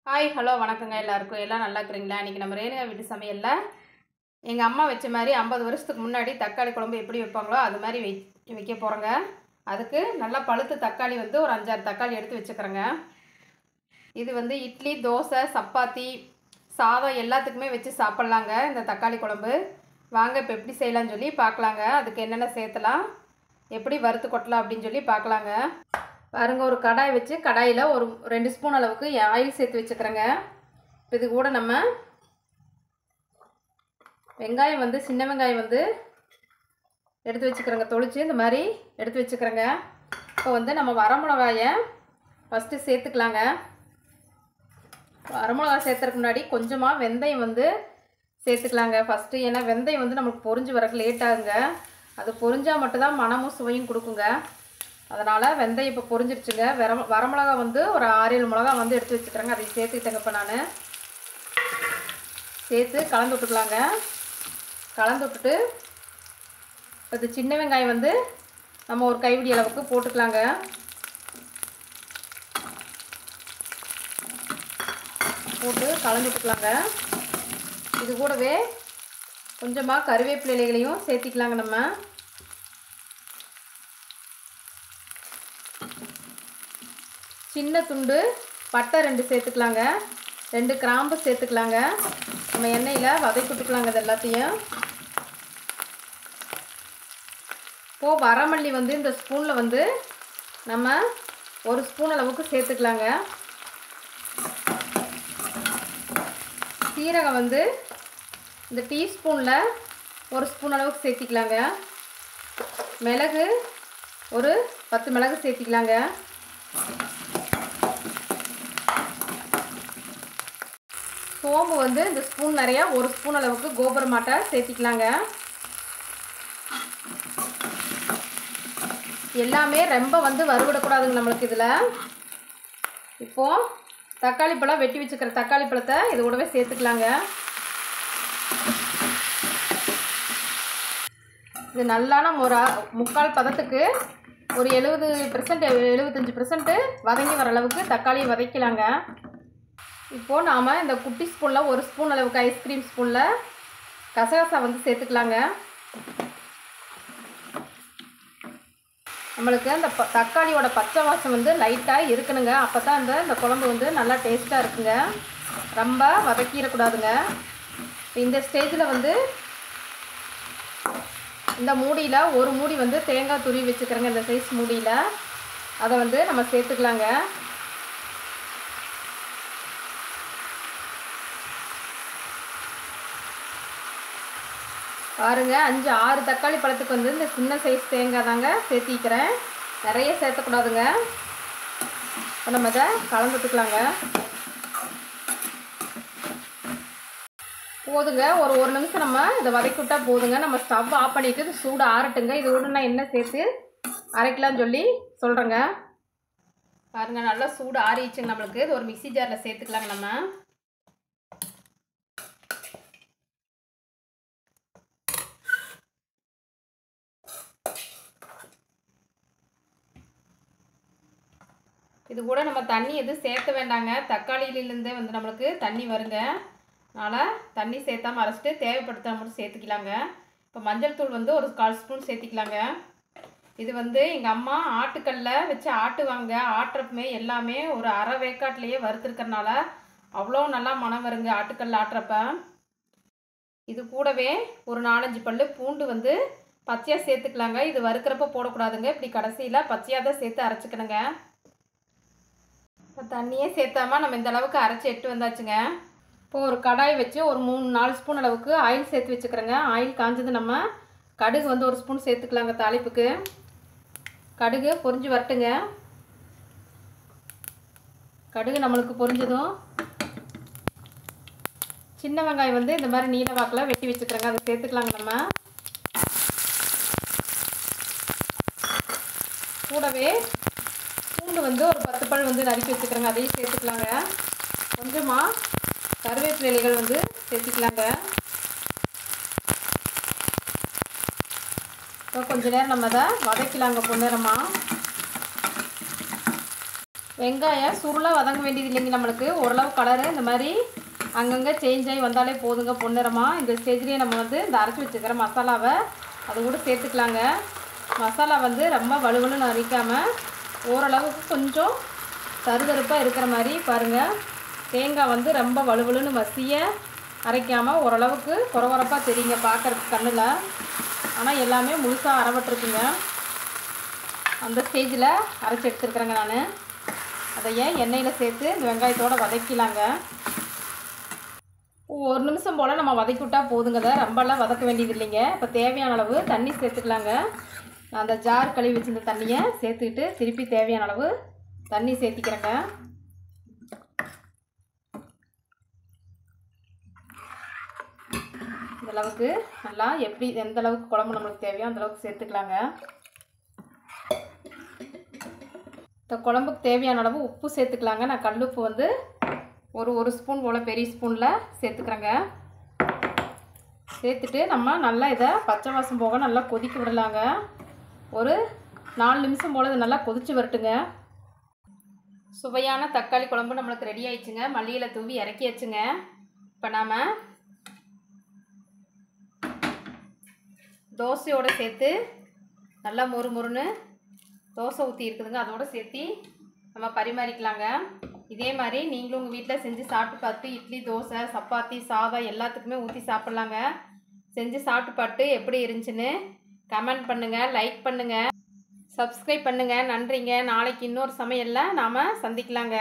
Hi hello வணக்கங்க எல்லாருக்கும். எல்லாம் நல்லா இருக்கிறீங்களா? இன்றைக்கி நம்ம ரேணுகா வீட்டு சமையலில் எங்கள் அம்மா வச்ச மாதிரி 50 வருஷத்துக்கு முன்னாடி தக்காளி குழம்பு எப்படி வைப்பாங்களோ அது மாதிரி வைக்க போகிறோங்க. அதுக்கு நல்லா பழுத்த தக்காளி ஒரு 5-6 தக்காளி எடுத்து வச்சுக்கிறேங்க. இது இட்லி, தோசை, சப்பாத்தி, சாதம் எல்லாத்துக்குமே வச்சு சாப்பிட்லாங்க இந்த தக்காளி குழம்பு. வாங்க இப்போ எப்படி செய்யலாம்னு சொல்லி பார்க்கலாங்க. அதுக்கு என்னென்ன சேர்த்தலாம், எப்படி வறுத்து கொட்டலாம் அப்படின்னு சொல்லி பார்க்கலாங்க. பாருங்க, ஒரு கடாய் வச்சு கடாயில் ஒரு 2 ஸ்பூன் அளவுக்கு ஆயில் சேர்த்து வச்சுக்கிறேங்க. இப்போ இது கூட நம்ம வெங்காயம் சின்ன வெங்காயம் எடுத்து வச்சுக்கிறேங்க. தொளிச்சு இந்த மாதிரி எடுத்து வச்சுக்கிறேங்க. இப்போ நம்ம வரமிளகாயை ஃபஸ்ட்டு சேர்த்துக்கலாங்க. வரமிளகாய் சேர்த்துறதுக்கு முன்னாடி கொஞ்சமாக வெந்தயம் சேர்த்துக்கலாங்க ஃபஸ்ட்டு. ஏன்னா வெந்தயம் நமக்கு பொரிஞ்சு வரக்கு லேட் ஆகுங்க. அது பொரிஞ்சால் மட்டும்தான் மனமும் சுவையும் கொடுக்குங்க. அதனால் வெந்தயம் இப்போ பொரிஞ்சிருச்சுங்க. வரமிளகா ஒரு 6-7 மிளகா எடுத்து வச்சுக்கிறேங்க. அதை சேர்த்துக்கிட்டேங்க. இப்போ நான் சேர்த்து கலந்து விட்டுக்கலாங்க. கலந்து விட்டுட்டு இது சின்ன வெங்காயம் நம்ம ஒரு கைப்பிடி அளவுக்கு போட்டுக்கலாங்க. போட்டு கலந்து விட்டுக்கலாங்க. இது கூடவே கொஞ்சமாக கருவேப்பிலை இலைகளையும் சேர்த்திக்கலாங்க. நம்ம சின்ன துண்டு பட்டை 2 சேர்த்துக்கலாங்க. 2 கிராம்பு சேர்த்துக்கலாங்க. நம்ம எண்ணெயில் வதக்கி விட்டுக்கலாங்க இது எல்லாத்தையும். இப்போது வரமல்லி இந்த ஸ்பூனில் நம்ம 1 ஸ்பூன் அளவுக்கு சேர்த்துக்கலாங்க. சீரகம் இந்த டீஸ்பூனில் 1 ஸ்பூன் அளவுக்கு சேர்த்திக்கலாங்க. மிளகு ஒரு 10 மிளகு சேர்த்திக்கலாங்க. சோம்பு இந்த ஸ்பூன் நிறையா 1 ஸ்பூன் அளவுக்கு கோபுரமாட்டை சேர்த்திக்கலாங்க. எல்லாமே ரொம்ப வறுவிடக்கூடாதுங்க நம்மளுக்கு இதில். இப்போது தக்காளி பழம் வெட்டி வச்சுக்கிற தக்காளி பழத்தை இது கூடவே சேர்த்துக்கலாங்க. இது நல்லா நம்ம ஒரு முக்கால் பதத்துக்கு ஒரு 70% 75% வதங்கி வர அளவுக்கு தக்காளியை வதக்கலாங்க. இப்போது நாம் இந்த குட்டி ஸ்பூனில் 1 ஸ்பூன் அளவுக்கு ஐஸ்கிரீம் ஸ்பூனில் கசகசா சேர்த்துக்கலாங்க. நம்மளுக்கு அந்த தக்காளியோட பச்சை வாசம் லைட்டாக இருக்கணுங்க. அப்போ தான் இந்த குழம்பு நல்லா டேஸ்ட்டாக இருக்குங்க. ரொம்ப வதக்கிடக்கூடாதுங்க. இந்த ஸ்டேஜில் இந்த மூடியில் ஒரு மூடி தேங்காய் துருவி வச்சுக்கிறேங்க. இந்த சைஸ் மூடியில் அதை நம்ம சேர்த்துக்கலாங்க. பாருங்க, 5-6 தக்காளி பழத்துக்கு இந்த சின்ன சைஸ் தேங்காய் தாங்க சேர்த்திக்கிறேன். நிறைய சேர்த்தக்கூடாதுங்க. இப்போ நம்ம இதை கலந்துட்டுக்கலாங்க. போதுங்க, ஒரு நிமிஷம் நம்ம இதை வதக்கி விட்டால் போதுங்க. நம்ம ஸ்டவ் ஆஃப் பண்ணிவிட்டு இது சூடு ஆறட்டுங்க. இது கூட நான் என்ன சேர்த்து அரைக்கலாம்னு சொல்லி சொல்கிறேங்க. பாருங்கள், நல்லா சூடு ஆறிடுச்சுங்க நம்மளுக்கு. இது ஒரு மிக்ஸி ஜாரில் சேர்த்துக்கலாங்க. நம்ம இது கூட நம்ம தண்ணி எதுவும் சேர்த்த வேண்டாங்க. தக்காளியிலேருந்தே நம்மளுக்கு தண்ணி வருங்க. அதனால் தண்ணி சேர்த்தாமல் அரைச்சிட்டு தேவைப்படுத்த மட்டும் சேர்த்துக்கலாங்க. இப்போ மஞ்சள் தூள் ஒரு 1/4 ஸ்பூன் சேர்த்திக்கலாங்க. இது எங்கள் அம்மா ஆட்டுக்கல்ல வச்சு ஆட்டுவாங்க. ஆட்டுறப்பமே எல்லாமே ஒரு அரை வேக்காட்டிலேயே வறுத்துருக்கறனால அவ்வளோ நல்லா மனம் வருங்க ஆட்டுக்கல்ல ஆட்டுறப்ப. இது கூடவே ஒரு 4-5 பல்லு பூண்டு பச்சையாக சேர்த்துக்கலாங்க. இது வறுக்கிறப்ப போடக்கூடாதுங்க. இப்படி கடைசியில் பச்சையாக தான் சேர்த்து அரைச்சிக்கணுங்க. இப்போ தண்ணியே சேர்த்தாமல் நம்ம இந்த அளவுக்கு அரைச்சி எட்டு வந்தாச்சுங்க. இப்போது ஒரு கடாய் வச்சு ஒரு 3-4 ஸ்பூன் அளவுக்கு ஆயில் சேர்த்து வச்சுக்கிறேங்க. ஆயில் காஞ்சது நம்ம கடுகு 1 ஸ்பூன் சேர்த்துக்கலாங்க. தாளிப்புக்கு கடுகு பொரிஞ்சு வரட்டுங்க. கடுகு நம்மளுக்கு பொரிஞ்சதும் சின்ன வெங்காயம் இந்த மாதிரி நீல வாக்கில் வெட்டி வச்சுக்கிறேங்க. அதை சேர்த்துக்கலாங்க. நம்ம கூடவே பூண்டு ஒரு 10 பல் நறுக்கி வச்சுக்கிறேங்க. அதையும் சேர்த்துக்கலாங்க. கொஞ்சமாக கருவேப்பிலை இலைகள் சேர்த்துக்கலாங்க. இப்போ கொஞ்ச நேரம் நம்ம அதை வதக்கலாங்க பொன்னிறமாக. வெங்காயம் சுருளாக வதங்க வேண்டியது இல்லைங்க. நம்மளுக்கு ஓரளவு கலரு இந்த மாதிரி அங்கங்கே சேஞ்ச் ஆகி வந்தாலே போதுங்க பொன்னிறமாக. இந்த ஸ்டேஜ்லேயே நம்ம வந்து இந்த அரைச்சி வச்சுக்கிற மசாலாவை அது கூட சேர்த்துக்கலாங்க. மசாலா வந்து ரொம்ப வலுவலுன்னு அரைக்காமல் ஓரளவுக்கு கொஞ்சம் தருதருப்பாக இருக்கிற மாதிரி பாருங்கள். தேங்காய் வந்து ரொம்ப வலுவலுன்னு மசிய அரைக்காமல் ஓரளவுக்கு குறவரப்பாக தெரியுங்க பார்க்குறதுக்கு கண்ணில். ஆனால் எல்லாமே முழுசாக அரைப்பட்டுருக்குங்க. அந்த ஸ்டேஜில் அரைச்சி எடுத்துருக்குறேங்க நான். அதையே எண்ணெயில் சேர்த்து இந்த வெங்காயத்தோடு வதக்கிலாங்க. ஒரு நிமிஷம் போல் நம்ம வதக்கி விட்டால் போதுங்க. ரொம்பலாம் வதக்க வேண்டியது இல்லைங்க. இப்போ தேவையான அளவு தண்ணி சேர்த்துக்கலாங்க. நான் அந்த ஜார் கழுவி வச்சிருந்த தண்ணியை சேர்த்துக்கிட்டு திருப்பி தேவையான அளவு தண்ணி சேர்த்திக்கிறேங்க. இந்தளவுக்கு நல்லா எப்படி எந்த அளவுக்கு குழம்பு நம்மளுக்கு தேவையோ அந்தளவுக்கு சேர்த்துக்கலாங்க. இந்த குழம்புக்கு தேவையான அளவு உப்பு சேர்த்துக்கலாங்க. நான் கல் உப்பு வந்து ஒரு ஸ்பூன் போல் பெரிய ஸ்பூனில் சேர்த்துக்கிறேங்க. சேர்த்துட்டு நம்ம நல்லா இதை பச்சை வாசம் போக நல்லா கொதிக்க விடலாங்க. ஒரு 4 நிமிஷம் போல் இது நல்லா கொதித்து வரட்டுங்க. சுவையான தக்காளி குழம்பு நம்மளுக்கு ரெடி ஆயிடுச்சுங்க. மல்லியில் தூவி இறக்கியாச்சுங்க. இப்போ நாம் தோசையோடு சேர்த்து நல்லா மொறுன்னு தோசை ஊற்றி இருக்குதுங்க. அதோடு சேர்த்து நம்ம பரிமாறிக்கலாங்க. இதே மாதிரி நீங்களும் உங்கள் வீட்டில் செஞ்சு சாப்பிட்டு பார்த்து இட்லி, தோசை, சப்பாத்தி, சாதம் எல்லாத்துக்குமே ஊற்றி சாப்பிட்லாங்க. செஞ்சு சாப்பிட்டு பார்த்து எப்படி இருந்துச்சுன்னு கமெண்ட் பண்ணுங்கள், லைக் பண்ணுங்கள், சப்ஸ்கிரைப் பண்ணுங்கள். நன்றிங்க. நாளைக்கு இன்னொரு சமையலில் நாம் சந்திக்கலாங்க.